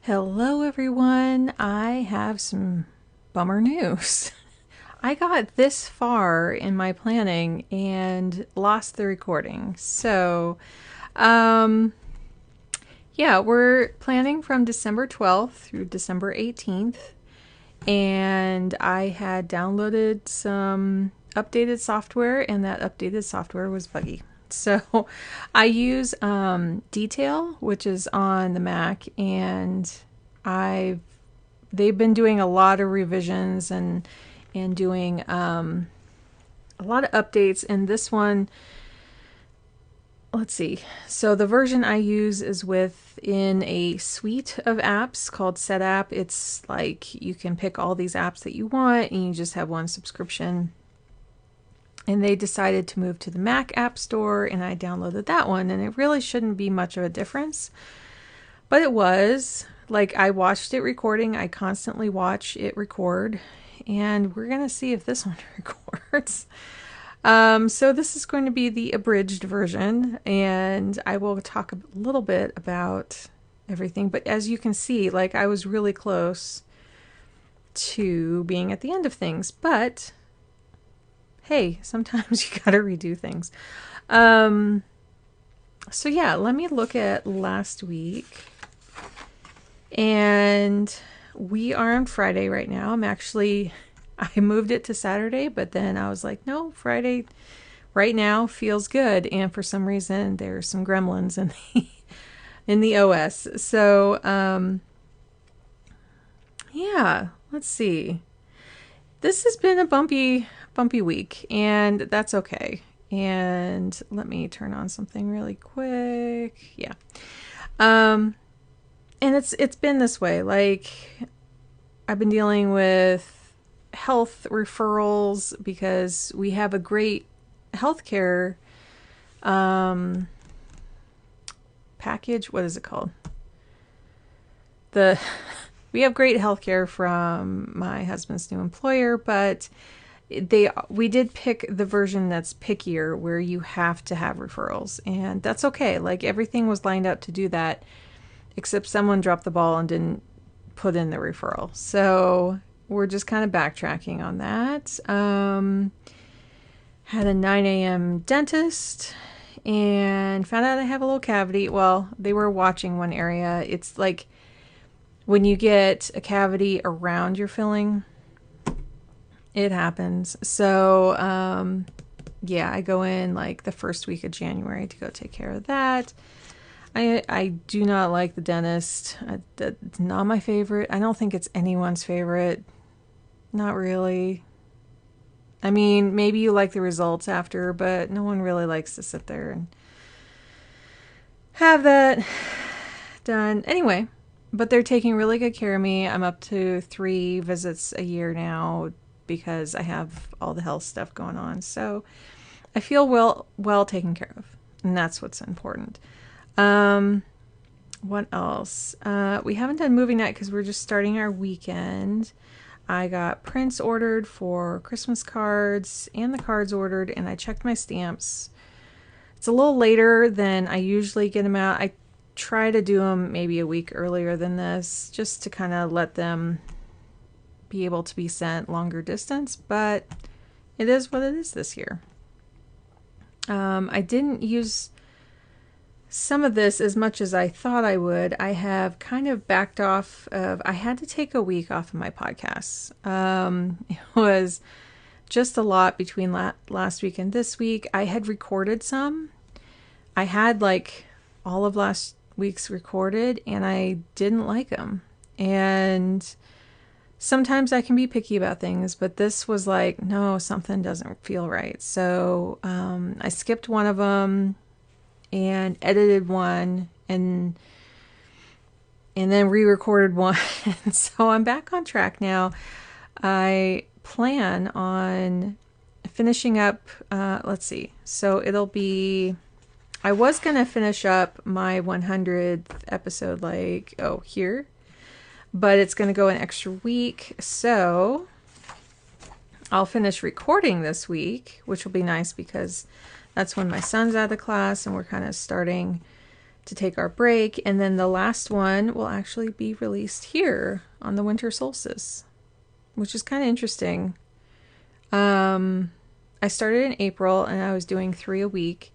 Hello, everyone. I have some bummer news. I got this far in my planning and lost the recording. Um, yeah, we're planning from December 12th through December 18th. And I had downloaded some updated software, and that updated software was buggy. So I use Detail, which is on the Mac, and I've they've been doing a lot of revisions and doing a lot of updates. And this one, let's see. So the version I use is within a suite of apps called SetApp. It's like you can pick all these apps that you want, and you just have one subscription. And they decided to move to the Mac App Store, and I downloaded that one, and it really shouldn't be much of a difference. But it was. Like, I watched it recording. I constantly watch it record, and we're going to see if this one records. So this is going to be the abridged version, and I will talk a little bit about everything. But as you can see, like, I was really close to being at the end of things, but hey, sometimes you gotta redo things. So yeah, let me look at last week. And we are on Friday right now. I moved it to Saturday, but then I was like, no, Friday right now feels good. And for some reason, there's some gremlins in the OS. So, yeah, let's see. This has been a bumpy week, and that's okay. And let me turn on something really quick. Yeah. And it's been this way. Like, I've been dealing with health referrals because we have a great healthcare package. What is it called? We have great healthcare from my husband's new employer, but we did pick the version that's pickier, where you have to have referrals, and that's okay. Like, everything was lined up to do that, except someone dropped the ball and didn't put in the referral. So we're just kind of backtracking on that. Had a 9 a.m. dentist and found out I have a little cavity. Well, they were watching one area. It's like when you get a cavity around your filling, it happens. So, yeah, I go in like the first week of January to go take care of that. I do not like the dentist. That's not my favorite. I don't think it's anyone's favorite. Not really. I mean, maybe you like the results after, but no one really likes to sit there and have that done. Anyway, but they're taking really good care of me. I'm up to 3 visits a year now because I have all the health stuff going on. So I feel well taken care of, and that's what's important. What else? We haven't done movie night because we're just starting our weekend. I got prints ordered for Christmas cards and the cards ordered, and I checked my stamps. It's a little later than I usually get them out. I try to do them maybe a week earlier than this, just to kind of let them be able to be sent longer distance, but it is what it is this year. I didn't use some of this as much as I thought I would. I have kind of backed off of, I had to take a week off of my podcasts. It was just a lot between last week and this week. I had recorded some. I had like all of last week's recorded, and I didn't like them. And sometimes I can be picky about things, but this was like, no, something doesn't feel right. So I skipped one of them and edited one, and then re-recorded one. So I'm back on track now. I plan on finishing up, let's see. So it'll be, I was going to finish up my 100th episode here, but it's going to go an extra week. So I'll finish recording this week, which will be nice because that's when my son's out of class and we're kind of starting to take our break. And then the last one will actually be released here on the winter solstice, which is kind of interesting. I started in April and I was doing 3 a week.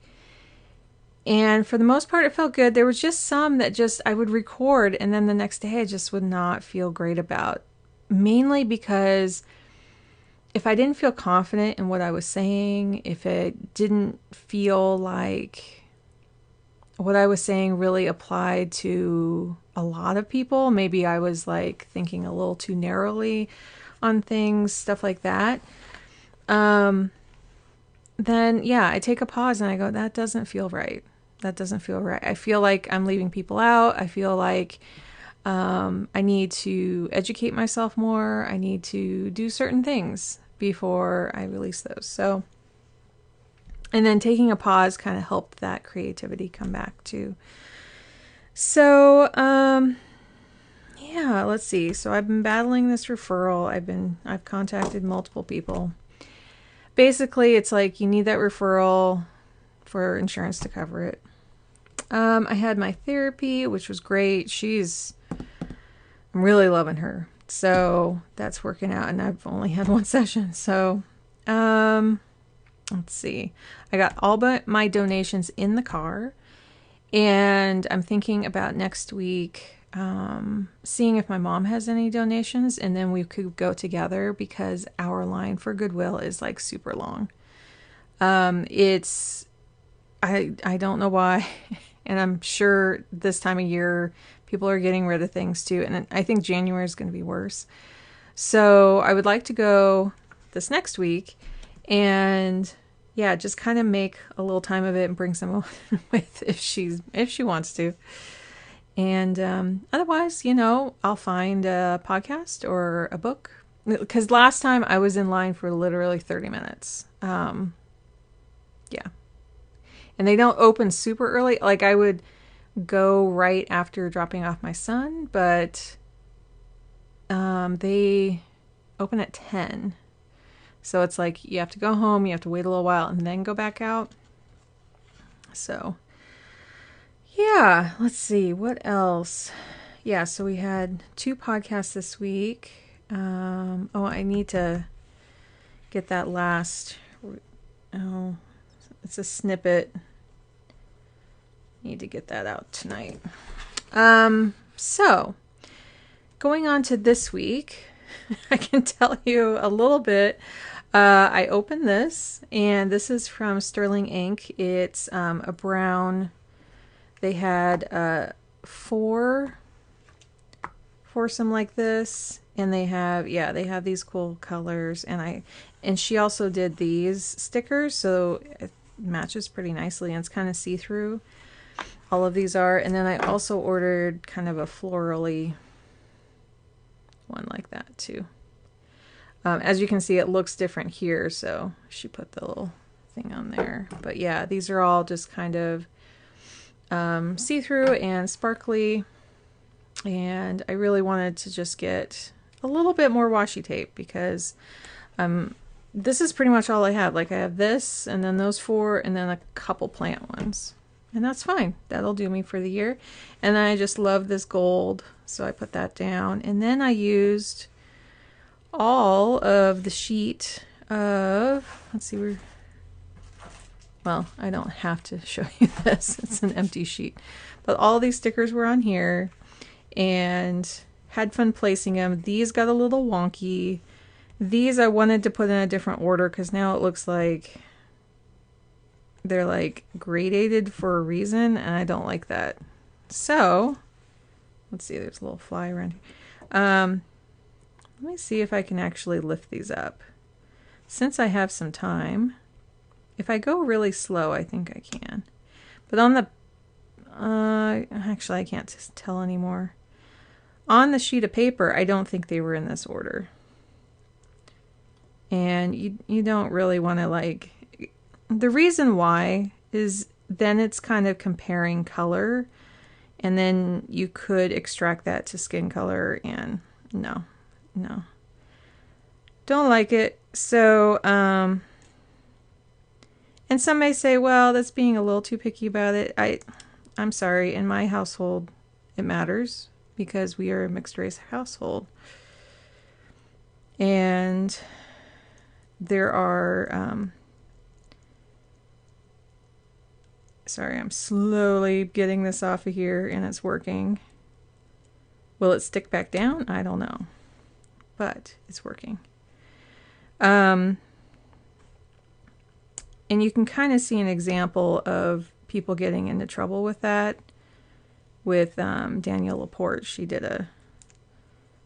And for the most part, it felt good. There was just some that I would record and then the next day I just would not feel great about. Mainly because if I didn't feel confident in what I was saying, if it didn't feel like what I was saying really applied to a lot of people, maybe I was like thinking a little too narrowly on things, stuff like that. Then yeah, I take a pause and I go, that doesn't feel right. That doesn't feel right. I feel like I'm leaving people out. I feel like I need to educate myself more. I need to do certain things before I release those. So, and then taking a pause kind of helped that creativity come back too. So, yeah, let's see. So I've been battling this referral. I've contacted multiple people. Basically, it's like you need that referral for insurance to cover it. I had my therapy, which was great. I'm really loving her. So that's working out, and I've only had 1 session. So, let's see. I got all but my donations in the car, and I'm thinking about next week, seeing if my mom has any donations, and then we could go together because our line for Goodwill is like super long. I don't know why, and I'm sure this time of year people are getting rid of things too, and I think January is going to be worse. So I would like to go this next week, and yeah, just kind of make a little time of it and bring someone with if she wants to. And otherwise, I'll find a podcast or a book, because last time I was in line for literally 30 minutes. Yeah. And they don't open super early. Like, I would go right after dropping off my son, but they open at 10. So it's like you have to go home, you have to wait a little while, and then go back out. So, yeah, let's see. What else? Yeah, so we had 2 podcasts this week. I need to get that last... Oh, it's a snippet. Need to get that out tonight. So, going on to this week, I can tell you a little bit. I opened this, and this is from Sterling Ink. It's a brown. They had 4 foursome like this, and they have these cool colors, and she also did these stickers, so it matches pretty nicely, and it's kind of see-through. All of these are, and then I also ordered kind of a florally one like that too. As you can see, it looks different here, so she put the little thing on there. But yeah, these are all just kind of see-through and sparkly, and I really wanted to just get a little bit more washi tape because this is pretty much all I have. Like, I have this, and then those 4, and then a couple plant ones. And that's fine. That'll do me for the year. And then I just love this gold, so I put that down. And then I used all of the sheet of, let's see, well, I don't have to show you this. It's an empty sheet. But all these stickers were on here, and had fun placing them. These got a little wonky. These I wanted to put in a different order because now it looks like they're like gradated for a reason, and I don't like that. So, let's see, there's a little fly around here. Let me see if I can actually lift these up. Since I have some time, if I go really slow, I think I can. But on the, actually I can't tell anymore. On the sheet of paper, I don't think they were in this order. And you don't really want to, like, the reason why is then it's kind of comparing color, and then you could extract that to skin color, and no, don't like it. So, and some may say, well, that's being a little too picky about it. I'm sorry, in my household, it matters because we are a mixed race household. And there are, sorry, I'm slowly getting this off of here and it's working. Will it stick back down? I don't know, but it's working. And you can kind of see an example of people getting into trouble with that with Danielle Laporte. She did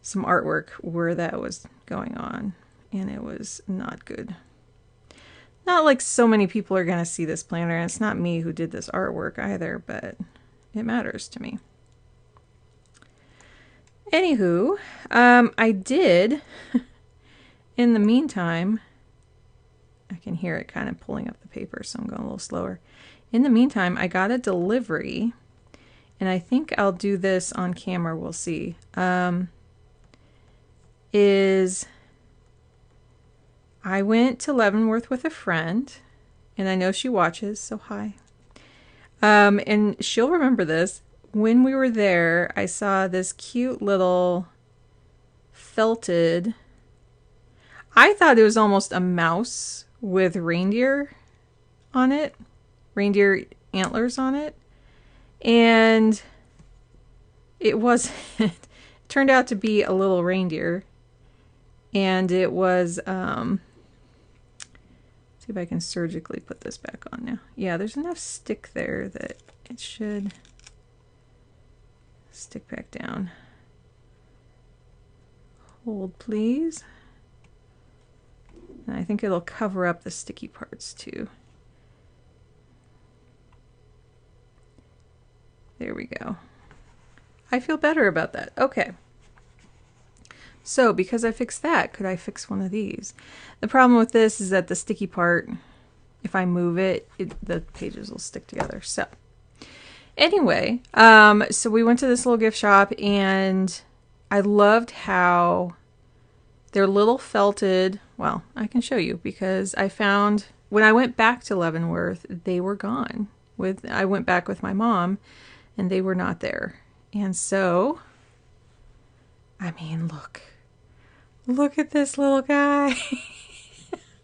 some artwork where that was going on, and it was not good. Not like so many people are going to see this planner, and it's not me who did this artwork either, but it matters to me. Anywho, I did, in the meantime, I can hear it kind of pulling up the paper, so I'm going a little slower. In the meantime, I got a delivery, and I think I'll do this on camera, we'll see. I went to Leavenworth with a friend, and I know she watches, so hi. And she'll remember this. When we were there, I saw this cute little felted, I thought it was almost a mouse with reindeer on it, reindeer antlers on it, and it wasn't. It turned out to be a little reindeer, and it was, see if I can surgically put this back on now. Yeah, there's enough stick there that it should stick back down. Hold, please. And I think it'll cover up the sticky parts too. There we go. I feel better about that. Okay. So because I fixed that, could I fix one of these? The problem with this is that the sticky part, if I move it, the pages will stick together. So anyway, so we went to this little gift shop, and I loved how they're little felted. Well, I can show you because I found when I went back to Leavenworth, they were gone. I went back with my mom, and they were not there. And so, I mean, look at this little guy.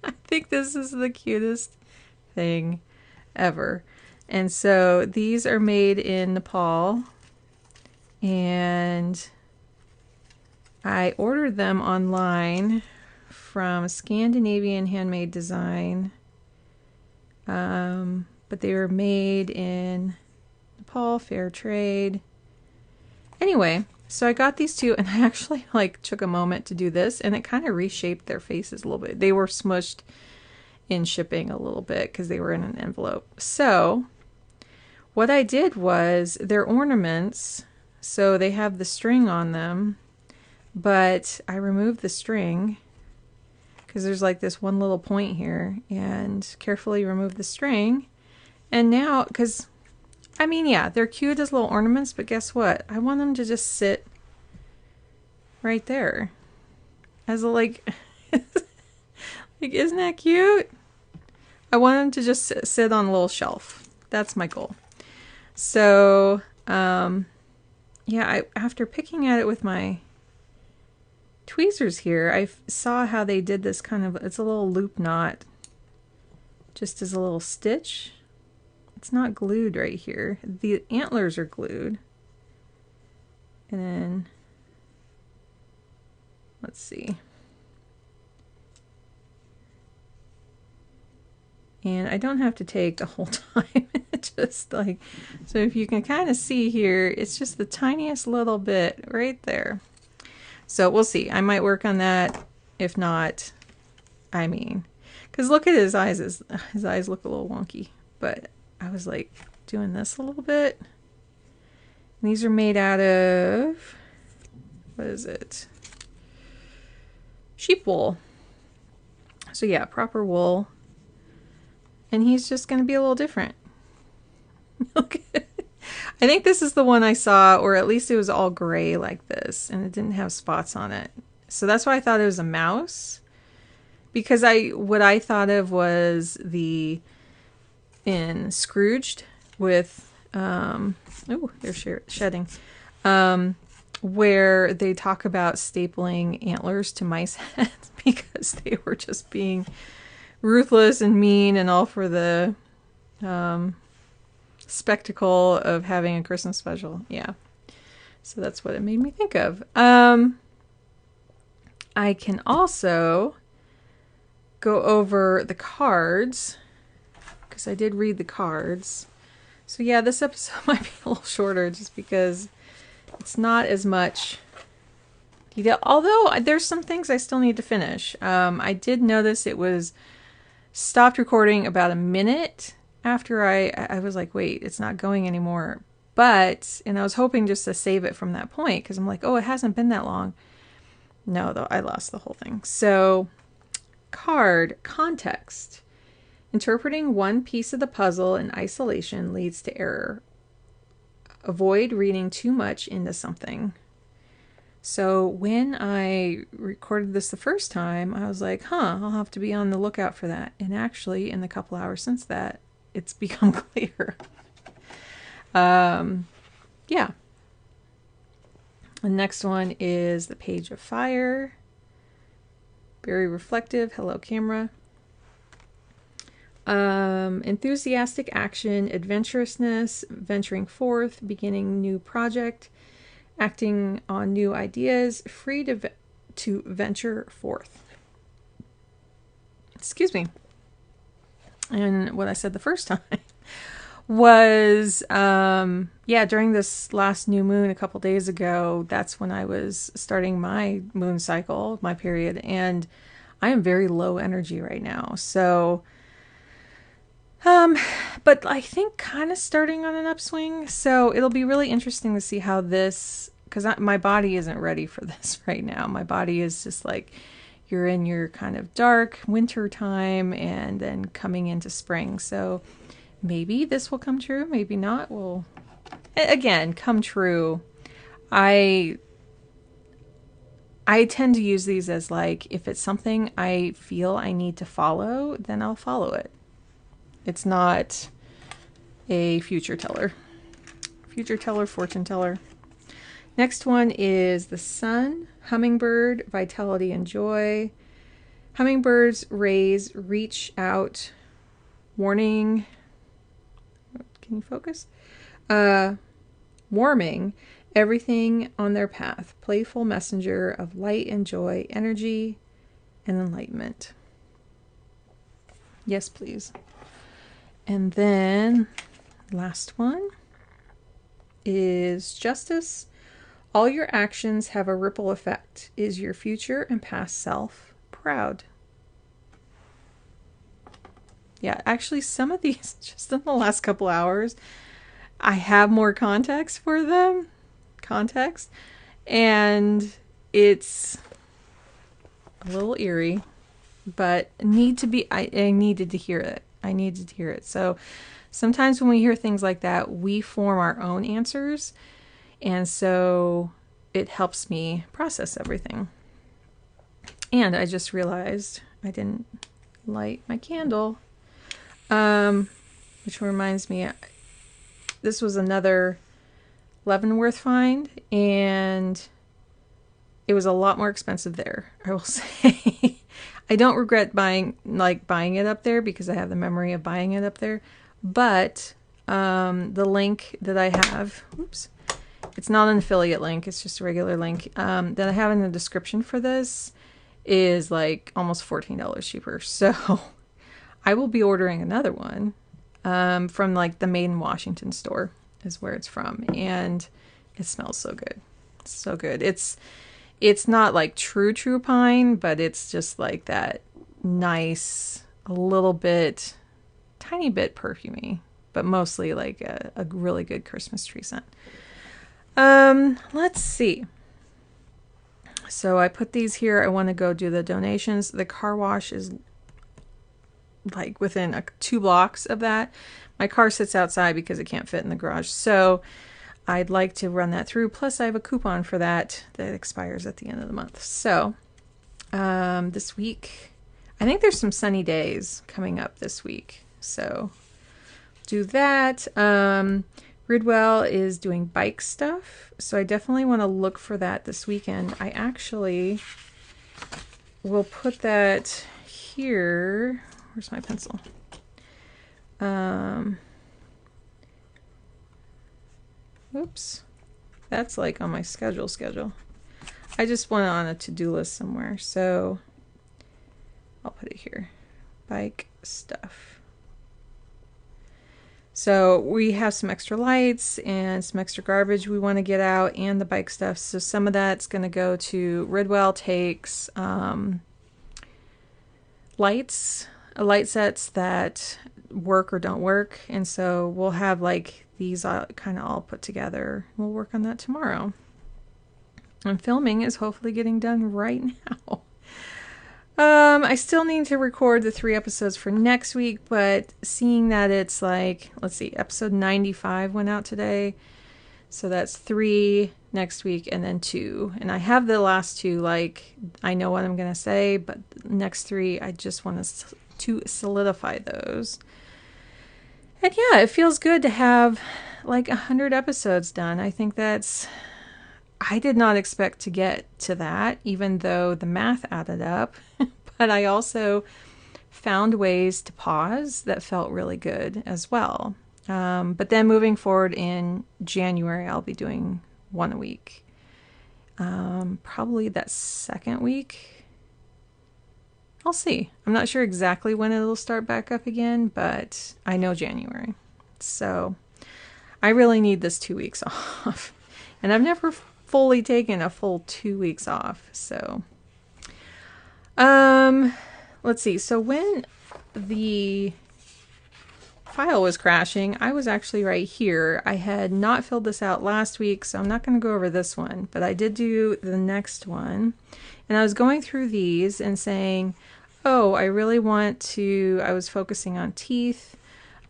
I think this is the cutest thing ever. And so these are made in Nepal, and I ordered them online from Scandinavian Handmade Design, but they were made in Nepal, fair trade. Anyway, so I got these two, and I actually took a moment to do this, and it kind of reshaped their faces a little bit. They were smushed in shipping a little bit because they were in an envelope. So what I did was their ornaments, so they have the string on them, but I removed the string because there's this one little point here, and carefully removed the string. And now, because I mean, yeah, they're cute as little ornaments, but guess what? I want them to just sit right there as a isn't that cute? I want them to just sit on a little shelf. That's my goal. So, yeah, after picking at it with my tweezers here, I saw how they did this it's a little loop knot, just as a little stitch. It's not glued right here. The antlers are glued. And then, let's see. And I don't have to take the whole time. Just so if you can kind of see here, it's just the tiniest little bit right there. So we'll see. I might work on that. If not, I mean, because look at his eyes. His eyes look a little wonky, but I was doing this a little bit. And these are made out of, what is it? Sheep wool. So yeah, proper wool. And he's just going to be a little different. Okay. I think this is the one I saw, or at least it was all gray like this, and it didn't have spots on it. So that's why I thought it was a mouse. Because what I thought of was in Scrooged with Oh, they're shedding. Where they talk about stapling antlers to mice heads because they were just being ruthless and mean and all for the spectacle of having a Christmas special. Yeah. So that's what it made me think of. I can also go over the cards because I did read the cards. So yeah, this episode might be a little shorter just because it's not as much detail. Although there's some things I still need to finish. I did notice it was stopped recording about a minute after I was like, wait, it's not going anymore. And I was hoping just to save it from that point because I'm like, oh, it hasn't been that long. No, though, I lost the whole thing. So, card context. Interpreting one piece of the puzzle in isolation leads to error. Avoid reading too much into something. So when I recorded this the first time, I was like, I'll have to be on the lookout for that. And actually, in the couple hours since that, it's become clear. Yeah. The next one is the Page of Fire. Very reflective. Hello, camera. Enthusiastic action, adventurousness, venturing forth, beginning new project, acting on new ideas, free to venture forth. Excuse me. And what I said the first time was, during this last new moon a couple days ago, that's when I was starting my moon cycle, my period, and I am very low energy right now. So, but I think kind of starting on an upswing. So it'll be really interesting to see how this, because my body isn't ready for this right now. My body is just like, you're in your kind of dark winter time and then coming into spring. So maybe this will come true. Maybe not. Will again come true. I tend to use these as like, if it's something I feel I need to follow, then I'll follow it. It's not a future teller. Future teller, fortune teller. Next one is the sun, hummingbird, vitality and joy. Hummingbirds raise, reach out, warning. Can you focus? Warming everything on their path. Playful messenger of light and joy, energy and enlightenment. Yes, please. And then last one is justice. All your actions have a ripple effect. Is your future and past self proud? Yeah, actually some of these, just in the last couple hours, I have more context for them. And it's a little eerie, but I needed to hear it. So sometimes when we hear things like that, we form our own answers. And so it helps me process everything. And I just realized I didn't light my candle. Which reminds me, this was another Leavenworth find, and it was a lot more expensive there, I will say. I don't regret buying it up there because I have the memory of buying it up there. But the link that I have, it's not an affiliate link, it's just a regular link, that I have in the description for this is like almost $14 cheaper. So I will be ordering another one from like the Made in Washington store is where it's from. And it smells so good. It's so good. It's not like true pine, but it's just like that nice, a little bit, tiny bit perfumey, but mostly like a really good Christmas tree scent. Let's see. So I put these here. I want to go do the donations. The car wash is like within 2 blocks of that. My car sits outside because it can't fit in the garage. So I'd like to run that through. Plus I have a coupon for that expires at the end of the month. So this week, I think there's some sunny days coming up this week. So do that. Ridwell is doing bike stuff, so I definitely want to look for that this weekend. I actually will put that here. Where's my pencil? Oops. That's like on my schedule. I just want it on a to-do list somewhere, so I'll put it here. Bike stuff. So we have some extra lights and some extra garbage we want to get out, and the bike stuff. So some of that's going to go to Ridwell takes light sets that work or don't work. And so we'll have like these kind of all put together. We'll work on that tomorrow. And filming is hopefully getting done right now. I still need to record the 3 episodes for next week, but seeing that it's like, let's see, episode 95 went out today. So that's 3 next week and then 2. And I have the last 2, like, I know what I'm going to say, but next 3, I just want to solidify those. And yeah, it feels good to have like 100 episodes done. I think I did not expect to get to that, even though the math added up. But I also found ways to pause that felt really good as well. But then moving forward in January, I'll be doing 1 a week. Probably that second week. I'll see. I'm not sure exactly when it'll start back up again, but I know January. So I really need this 2 weeks off. And I've never fully taken a full 2 weeks off. So let's see. So when the file was crashing, I was actually right here. I had not filled this out last week, so I'm not going to go over this one, but I did do the next one. And I was going through these and saying, oh, I really want to, I was focusing on teeth,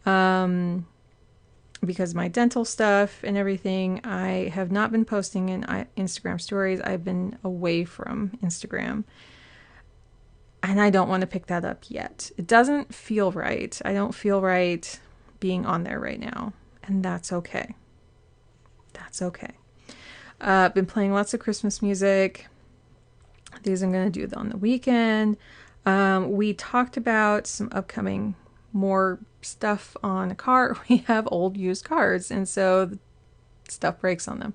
because my dental stuff and everything. I have not been posting in Instagram stories. I've been away from Instagram. And I don't want to pick that up yet. It doesn't feel right. I don't feel right being on there right now. And that's okay. That's okay. I've been playing lots of Christmas music. These I'm going to do on the weekend. We talked about some upcoming more stuff on a car. We have old used cars, and so stuff breaks on them.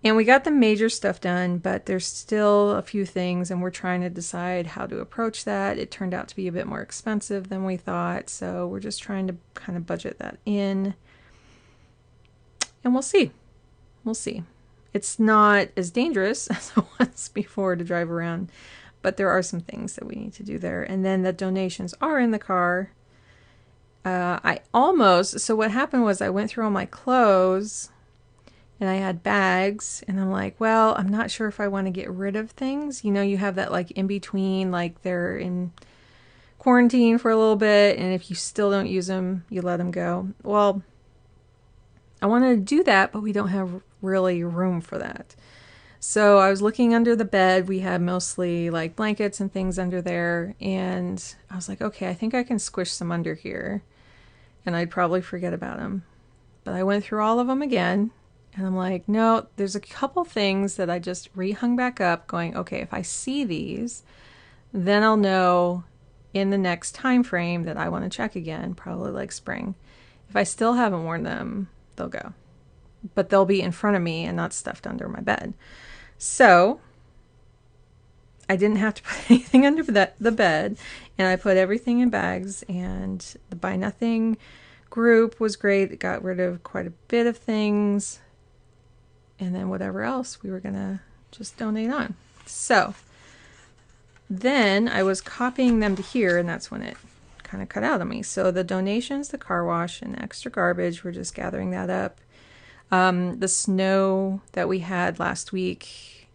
And we got the major stuff done, but there's still a few things, and we're trying to decide how to approach that. It turned out to be a bit more expensive than we thought, so we're just trying to kind of budget that in. And we'll see. We'll see. It's not as dangerous as it was before to drive around, but there are some things that we need to do there. And then the donations are in the car. So what happened was I went through all my clothes and I had bags, and I'm like, well, I'm not sure if I want to get rid of things. You know, you have that like in between, like they're in quarantine for a little bit, and if you still don't use them, you let them go. Well, I wanted to do that, but we don't have really room for that. So I was looking under the bed. We had mostly like blankets and things under there, and I was like, okay, I think I can squish some under here, and I'd probably forget about them. But I went through all of them again, and I'm like, no, there's a couple things that I just rehung back up going, okay, if I see these, then I'll know in the next time frame that I want to check again, probably like spring. If I still haven't worn them, they'll go. But they'll be in front of me and not stuffed under my bed. So I didn't have to put anything under the bed, and I put everything in bags, and the Buy Nothing group was great. It got rid of quite a bit of things, and then whatever else we were going to just donate on. So then I was copying them to here, and that's when it kind of cut out on me. So the donations, the car wash, and extra garbage, we're just gathering that up. The snow that we had last week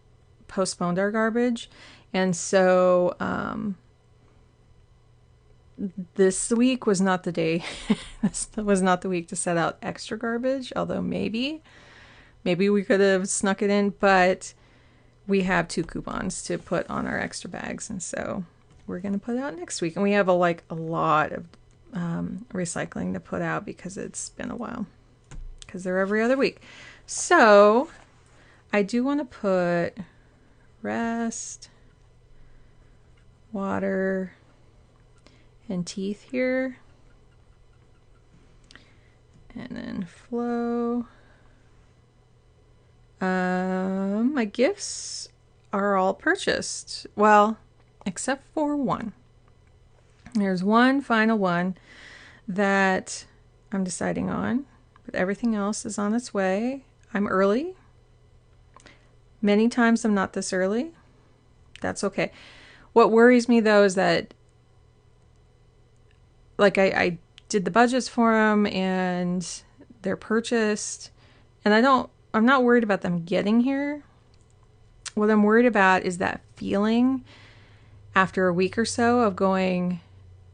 postponed our garbage, and so this week was not the day. This was not the week to set out extra garbage, although maybe we could have snuck it in, but we have 2 coupons to put on our extra bags, and so we're going to put it out next week. And we have a lot of recycling to put out because it's been a while. because they're every other week. So I do want to put rest, water, and teeth here. And then flow. My gifts are all purchased. Well, except for one. There's one final one that I'm deciding on, but everything else is on its way. I'm early. Many times I'm not this early. That's okay. What worries me though is that, like, I did the budgets for them and they're purchased, and I'm not worried about them getting here. What I'm worried about is that feeling after a week or so of going,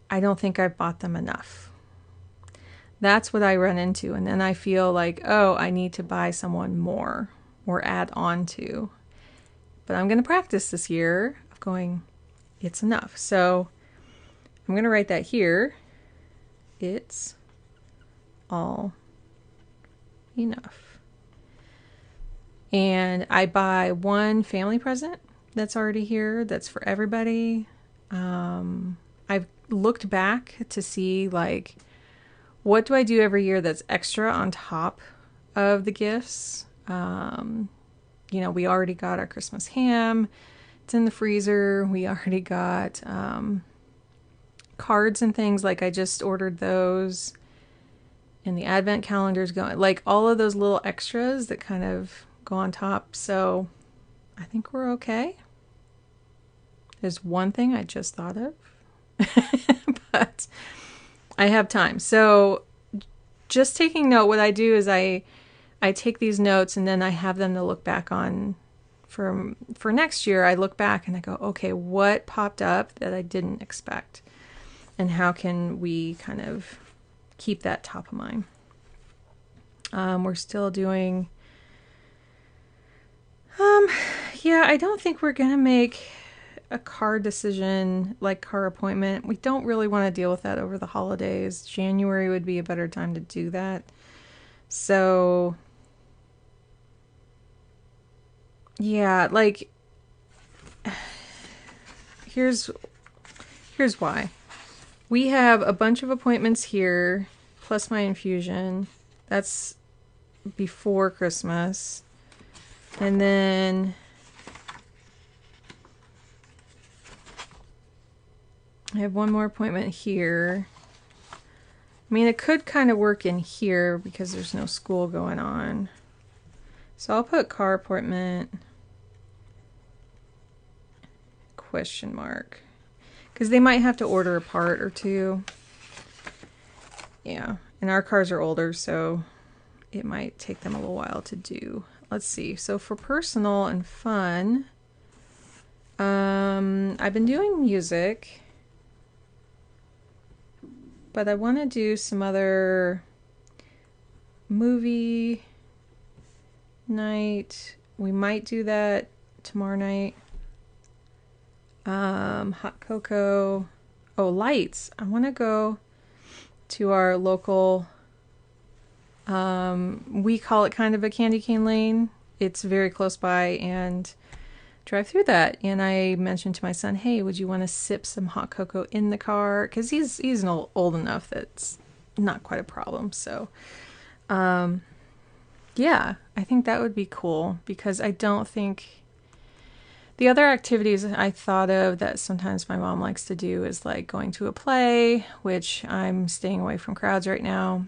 I don't think I've bought them enough. That's what I run into. And then I feel like, oh, I need to buy someone more or add on to. But I'm going to practice this year of going, it's enough. So I'm going to write that here. It's all enough. And I buy one family present that's already here. That's for everybody. I've looked back to see, like, what do I do every year that's extra on top of the gifts? You know, we already got our Christmas ham. It's in the freezer. We already got cards and things. Like, I just ordered those. And the advent calendar's going. Like, all of those little extras that kind of go on top. So I think we're okay. There's one thing I just thought of. But I have time. So just taking note, what I do is I take these notes and then I have them to look back on for next year. I look back and I go, okay, what popped up that I didn't expect? And how can we kind of keep that top of mind? We're still doing, yeah, I don't think we're going to make a car decision, like car appointment. We don't really want to deal with that over the holidays. January would be a better time to do that. So yeah, like, here's why. We have a bunch of appointments here, plus my infusion. That's before Christmas. And then I have one more appointment here. I mean, it could kind of work in here because there's no school going on. So I'll put car appointment, question mark. Because they might have to order a part or two. Yeah, and our cars are older, so it might take them a little while to do. Let's see. So for personal and fun, I've been doing music, but I want to do some other movie night. We might do that tomorrow night. Hot cocoa. Oh, lights. I want to go to our local, we call it kind of a candy cane lane. It's very close by, and drive through that. And I mentioned to my son, hey, would you want to sip some hot cocoa in the car? Because he's old enough that's not quite a problem. So yeah, I think that would be cool, because I don't think the other activities I thought of that sometimes my mom likes to do is like going to a play, which I'm staying away from crowds right now.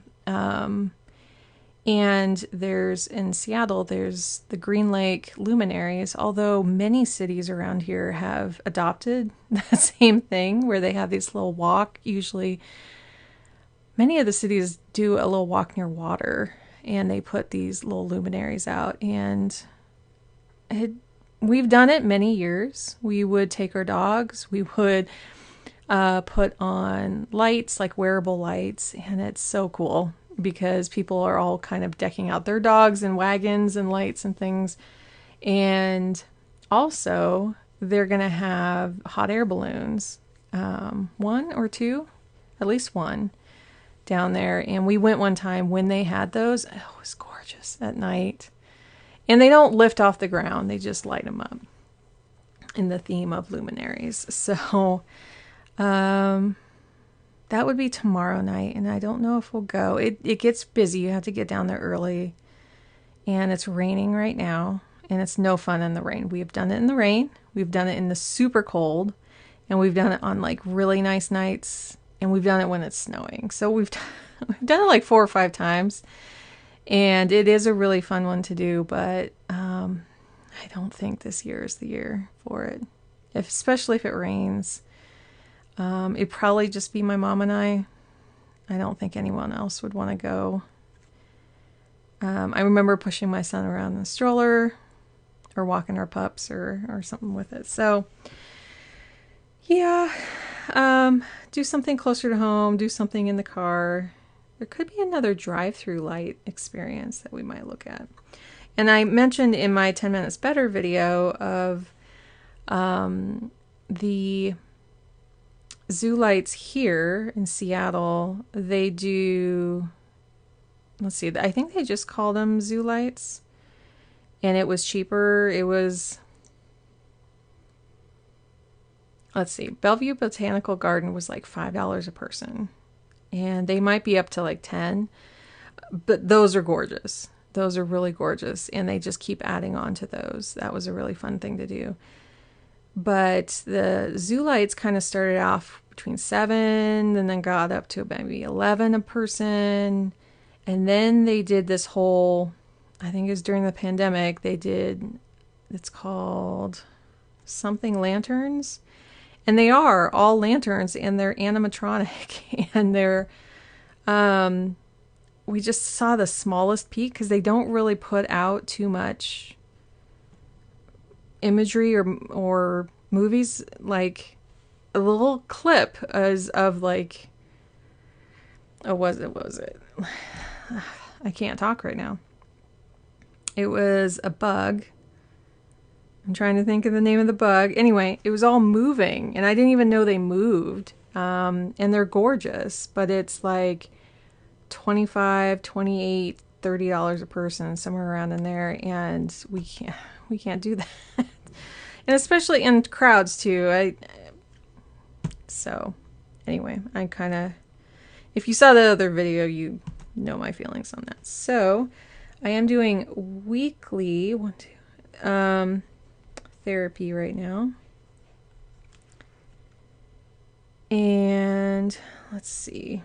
And there's, in Seattle, there's the Green Lake Luminaries, although many cities around here have adopted the same thing where they have this little walk. Usually, many of the cities do a little walk near water, and they put these little luminaries out, and we've done it many years. We would take our dogs. We would put on lights, like wearable lights, and it's so cool because people are all kind of decking out their dogs and wagons and lights and things. And also, they're going to have hot air balloons, one or two, at least one, down there. And we went one time when they had those. Oh, it was gorgeous at night. And they don't lift off the ground. They just light them up in the theme of luminaries. So that would be tomorrow night. And I don't know if we'll go. It gets busy. You have to get down there early. And it's raining right now. And it's no fun in the rain. We have done it in the rain. We've done it in the super cold. And we've done it on like really nice nights. And we've done it when it's snowing. So we've done it like 4 or 5 times. And it is a really fun one to do, but I don't think this year is the year for it. Especially if it rains. It'd probably just be my mom and I. I don't think anyone else would want to go. I remember pushing my son around in the stroller or walking our pups or something with it. So, yeah, do something closer to home, do something in the car. There could be another drive-through light experience that we might look at. And I mentioned in my 10 Minutes Better video of the zoo lights here in Seattle. They do, let's see, I think they just called them zoo lights. And it was cheaper. It was, let's see, Bellevue Botanical Garden was like $5 a person. And they might be up to like 10, but those are gorgeous. Those are really gorgeous. And they just keep adding on to those. That was a really fun thing to do. But the zoo lights kind of started off between 7 and then got up to maybe 11 a person. And then they did this whole, I think it was during the pandemic, they did, it's called something lanterns. And they are all lanterns, and they're animatronic, and they're, we just saw the smallest peak because they don't really put out too much imagery or movies. Like a little clip as of like, what was it? I can't talk right now. It was a bug. I'm trying to think of the name of the bug. Anyway, it was all moving, and I didn't even know they moved. And they're gorgeous, but it's like $25, $28, $30 a person, somewhere around in there, and we can't do that. And especially in crowds too. So anyway, I kind of, if you saw the other video, you know my feelings on that. So I am doing weekly therapy right now. And let's see.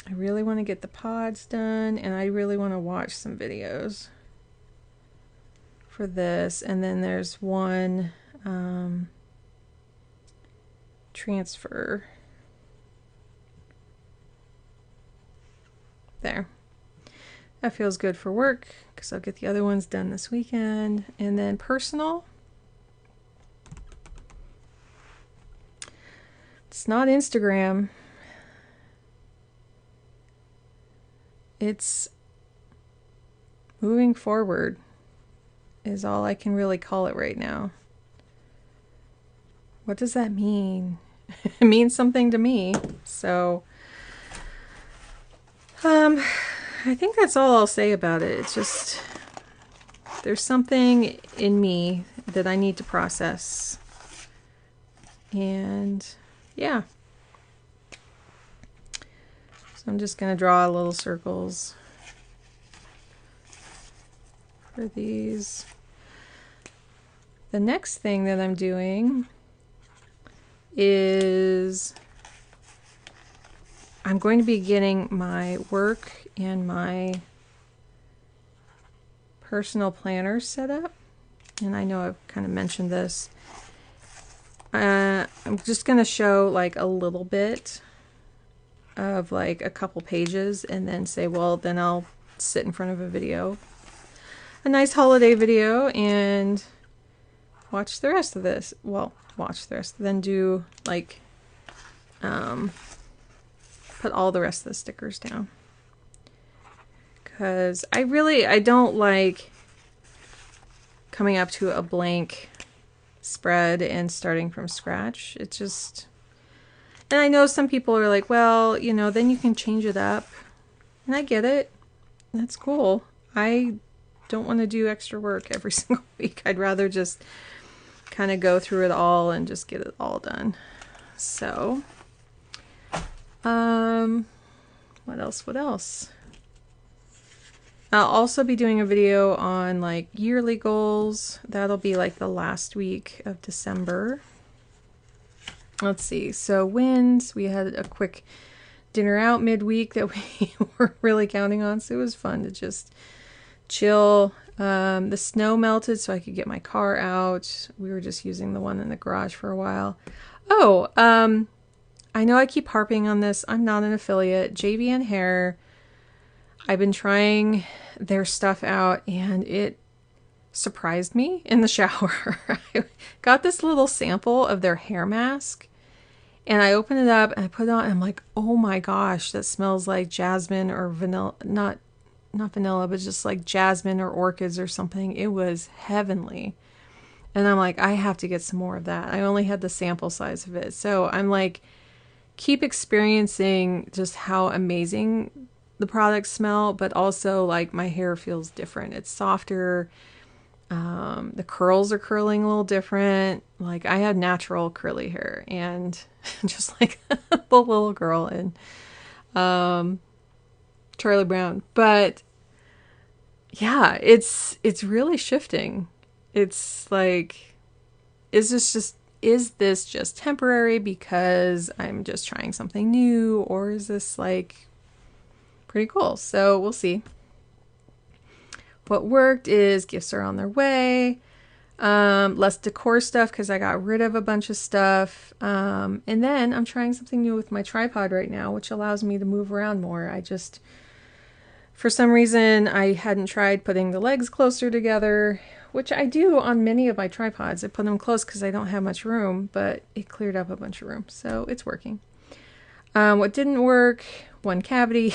I really want to get the pods done, and I really want to watch some videos for this. And then there's one transfer. There. That feels good for work because I'll get the other ones done this weekend. And then personal. It's not Instagram. It's moving forward is all I can really call it right now. What does that mean? It means something to me. So, I think that's all I'll say about it. It's just, there's something in me that I need to process. And yeah. So I'm just going to draw little circles for these. The next thing that I'm doing is I'm going to be getting my work and my personal planner set up. And I know I've kind of mentioned this. I'm just going to show like a little bit of like a couple pages and then say, well, then I'll sit in front of a video, a nice holiday video, and watch the rest of this. Well, watch the rest, then do like, put all the rest of the stickers down. Because I don't like coming up to a blank spread and starting from scratch. It just, And I know some people are like, well, you know, then you can change it up. And I get it. That's cool. I don't want to do extra work every single week. I'd rather just kind of go through it all and just get it all done. So, what else? I'll also be doing a video on like yearly goals. That'll be like the last week of December. Let's see. So wins, we had a quick dinner out midweek that we weren't really counting on. So it was fun to just chill. The snow melted so I could get my car out. We were just using the one in the garage for a while. Oh, I know I keep harping on this. I'm not an affiliate. JVN Hair. I've been trying their stuff out and it surprised me in the shower. I got this little sample of their hair mask and I opened it up and I put it on and I'm like, oh my gosh, that smells like jasmine or vanilla, not vanilla, but just like jasmine or orchids or something. It was heavenly. And I'm like, I have to get some more of that. I only had the sample size of it. So I'm like, keep experiencing just how amazing the products smell, but also like my hair feels different. It's softer. The curls are curling a little different. Like I have natural curly hair and just like the little girl in Charlie Brown. But yeah, it's really shifting. It's like, is this just temporary because I'm just trying something new, or is this like pretty cool? So we'll see. What worked is gifts are on their way. Less decor stuff because I got rid of a bunch of stuff. And then I'm trying something new with my tripod right now, which allows me to move around more. For some reason, I hadn't tried putting the legs closer together, which I do on many of my tripods. I put them close because I don't have much room, but it cleared up a bunch of room. So it's working. What didn't work, one cavity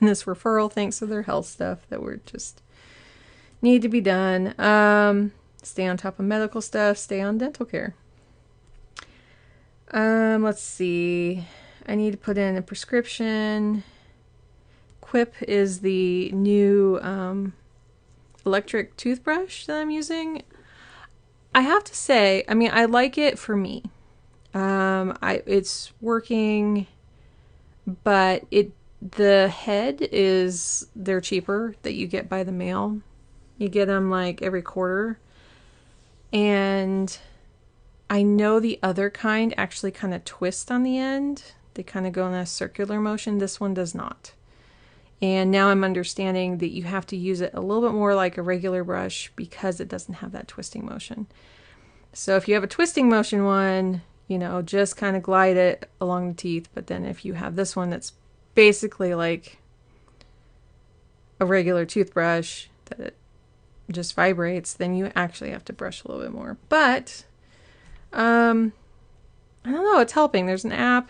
in this referral thing. So they're health stuff that were just need to be done. Stay on top of medical stuff. Stay on dental care. Let's see. I need to put in a prescription. Quip is the new electric toothbrush that I'm using. I have to say, I mean, I like it for me. It's working, but the head they're cheaper that you get by the mail. You get them like every quarter. And I know the other kind actually kind of twist on the end. They kind of go in a circular motion. This one does not. And now I'm understanding that you have to use it a little bit more like a regular brush because it doesn't have that twisting motion. So if you have a twisting motion one, you know, just kind of glide it along the teeth. But then if you have this one that's basically like a regular toothbrush that it just vibrates, then you actually have to brush a little bit more. But I don't know, it's helping. There's an app.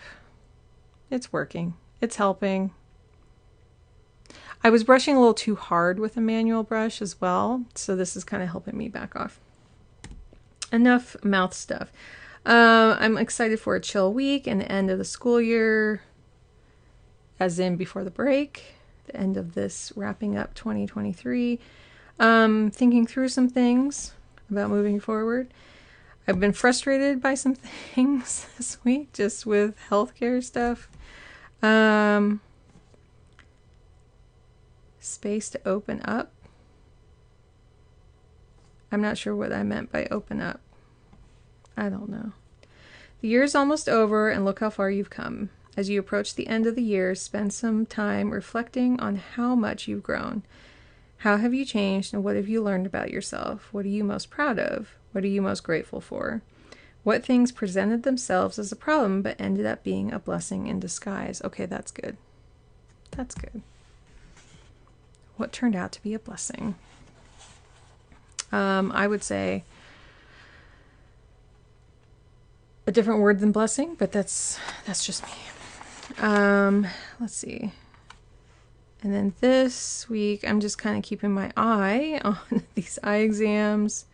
It's working. It's helping. I was brushing a little too hard with a manual brush as well, so this is kind of helping me back off. Enough mouth stuff. I'm excited for a chill week and the end of the school year, as in before the break, the end of this wrapping up 2023. Thinking through some things about moving forward. I've been frustrated by some things this week, just with healthcare stuff. Space to open up. I'm not sure what I meant by open up. I don't know. The year's almost over and look how far you've come. As you approach the end of the year, spend some time reflecting on how much you've grown. How have you changed and what have you learned about yourself? What are you most proud of? What are you most grateful for? What things presented themselves as a problem but ended up being a blessing in disguise? Okay, that's good. That's good. What turned out to be a blessing? I would say a different word than blessing, but that's just me. Let's see. And then this week, I'm just kind of keeping my eye on these eye exams,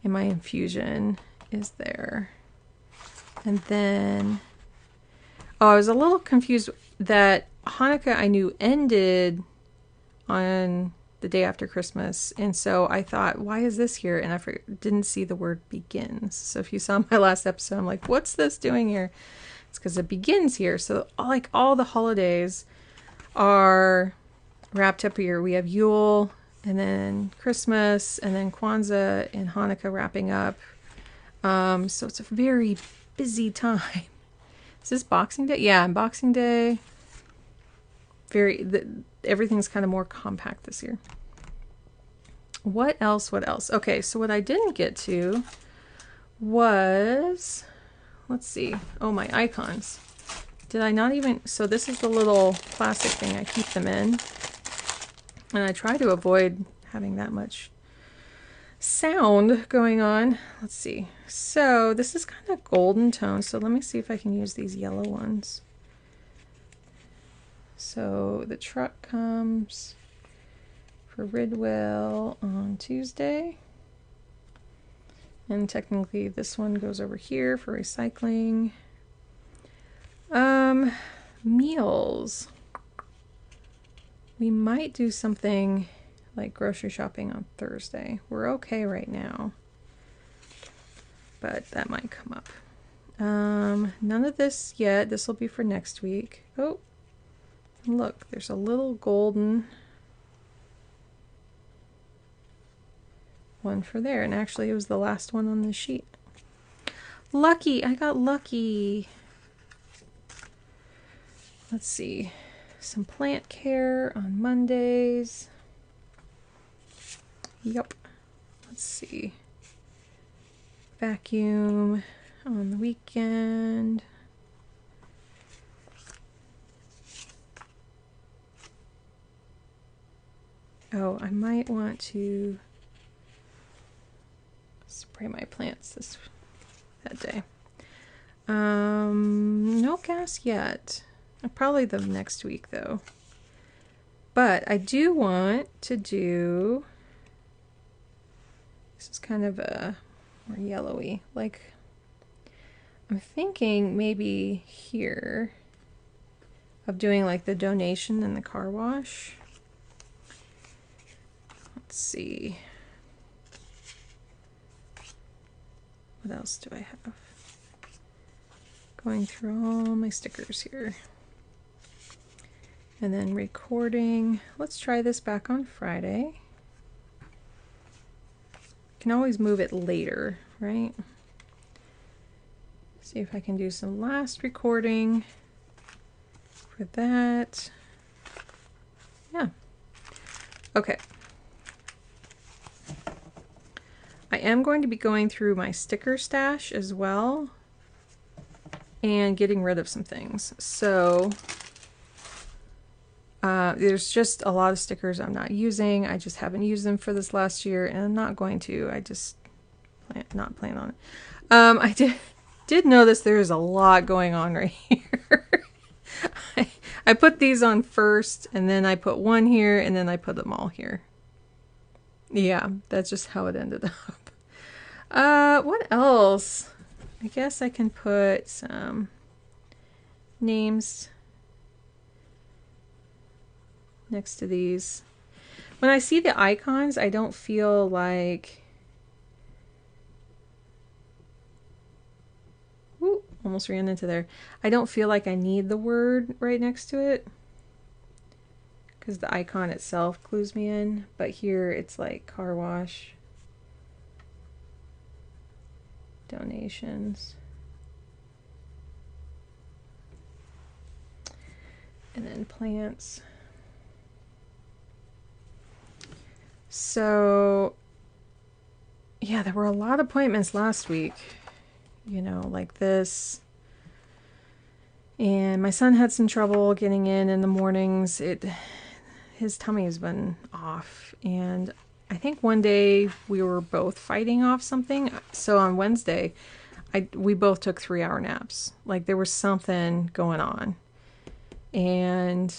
and my infusion is there. And then Oh, I was a little confused that Hanukkah I knew ended on the day after Christmas. And so I thought, why is this here? And I didn't see the word begins. So if you saw my last episode, I'm like, what's this doing here? It's because it begins here. So like all the holidays are wrapped up here. We have Yule and then Christmas and then Kwanzaa and Hanukkah wrapping up. So it's a very busy time. Is this Boxing Day? Yeah, Boxing Day. Everything's kind of more compact this year. What else? Okay, so what I didn't get to was, let's see. Oh, my icons. Did I not even, so this is the little plastic thing I keep them in. And I try to avoid having that much sound going on. Let's see. So this is kind of golden tone. So let me see if I can use these yellow ones. So the truck comes for Ridwell on Tuesday. And technically this one goes over here for recycling. Meals. We might do something like grocery shopping on Thursday. We're okay right now, but that might come up. None of this yet. This will be for next week. Oh, look, there's a little golden one for there. And actually it was the last one on the sheet. Lucky, I got lucky. Let's see. Some plant care on Mondays. Yep. Let's see. Vacuum on the weekend. Oh, I might want to spray my plants that day. No gas yet. Probably the next week though. But I do want to do, this is kind of a more yellowy, like I'm thinking maybe here of doing like the donation and the car wash. Let's see. What else do I have? Going through all my stickers here. And then recording. Let's try this back on Friday. Can always move it later, right? See if I can do some last recording for that. Yeah. Okay. I am going to be going through my sticker stash as well and getting rid of some things. So there's just a lot of stickers I'm not using. I just haven't used them for this last year, and I'm not going to. I just not plan on it. I did notice there's a lot going on right here. I put these on first, and then I put one here, and then I put them all here. Yeah, that's just how it ended up. What else? I guess I can put some names next to these. When I see the icons, I don't feel like... Ooh, almost ran into there. I don't feel like I need the word right next to it, because the icon itself clues me in. But here it's like car wash, donations, and then plants. So yeah, there were a lot of appointments last week, you know, like this. And my son had some trouble getting in the mornings. His tummy has been off, and I think one day we were both fighting off something. So on Wednesday, we both took 3-hour naps. Like there was something going on, and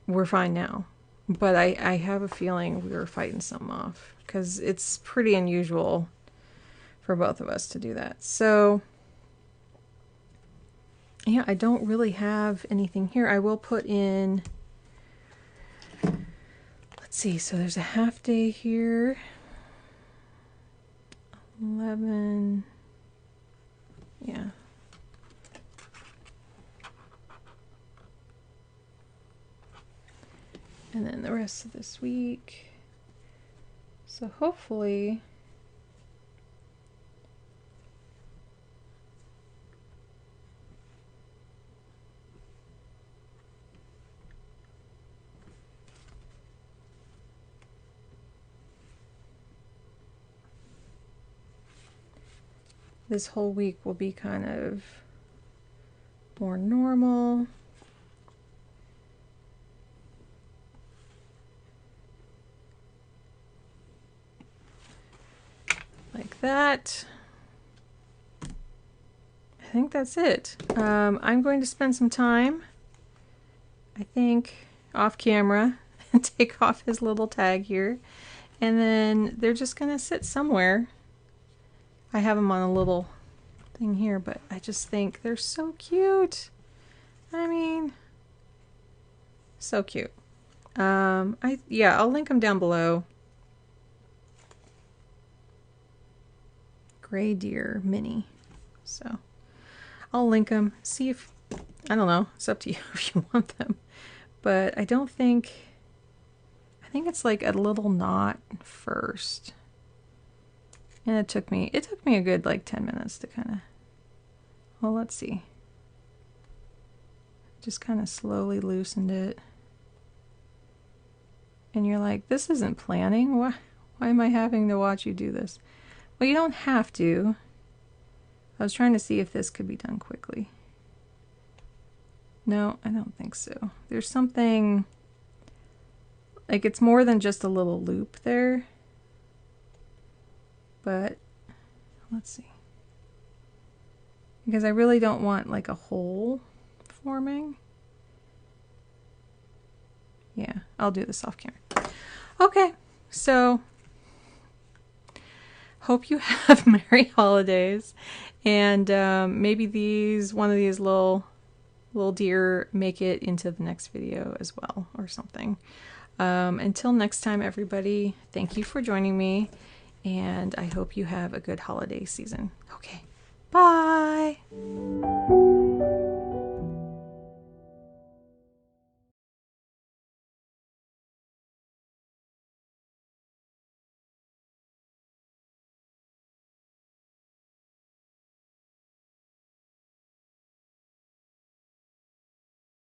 we're fine now. But I have a feeling we were fighting something off, because it's pretty unusual for both of us to do that. So yeah, I don't really have anything here. I will put in, let's see, so there's a half day here. 11, yeah. And then the rest of this week. So hopefully this whole week will be kind of more normal. Like that. I think that's it. I'm going to spend some time, I think, off camera and take off his little tag here. And then they're just going to sit somewhere. I have them on a little thing here, but I just think they're so cute. I mean, so cute. Yeah, I'll link them down below. Gray deer mini. So I'll link them. See if, I don't know, it's up to you if you want them. But I don't think, I think it's like a little knot first. And it took me a good like 10 minutes to kind of, well, let's see. Just kind of slowly loosened it. And you're like, this isn't planning. Why am I having to watch you do this? Well, you don't have to. I was trying to see if this could be done quickly. No, I don't think so. There's something, like it's more than just a little loop there. But let's see. Because I really don't want like a hole forming. Yeah, I'll do this off camera. Okay, so hope you have Merry Holidays, and maybe one of these little deer make it into the next video as well, or something. Until next time, everybody, thank you for joining me, and I hope you have a good holiday season. Okay, bye!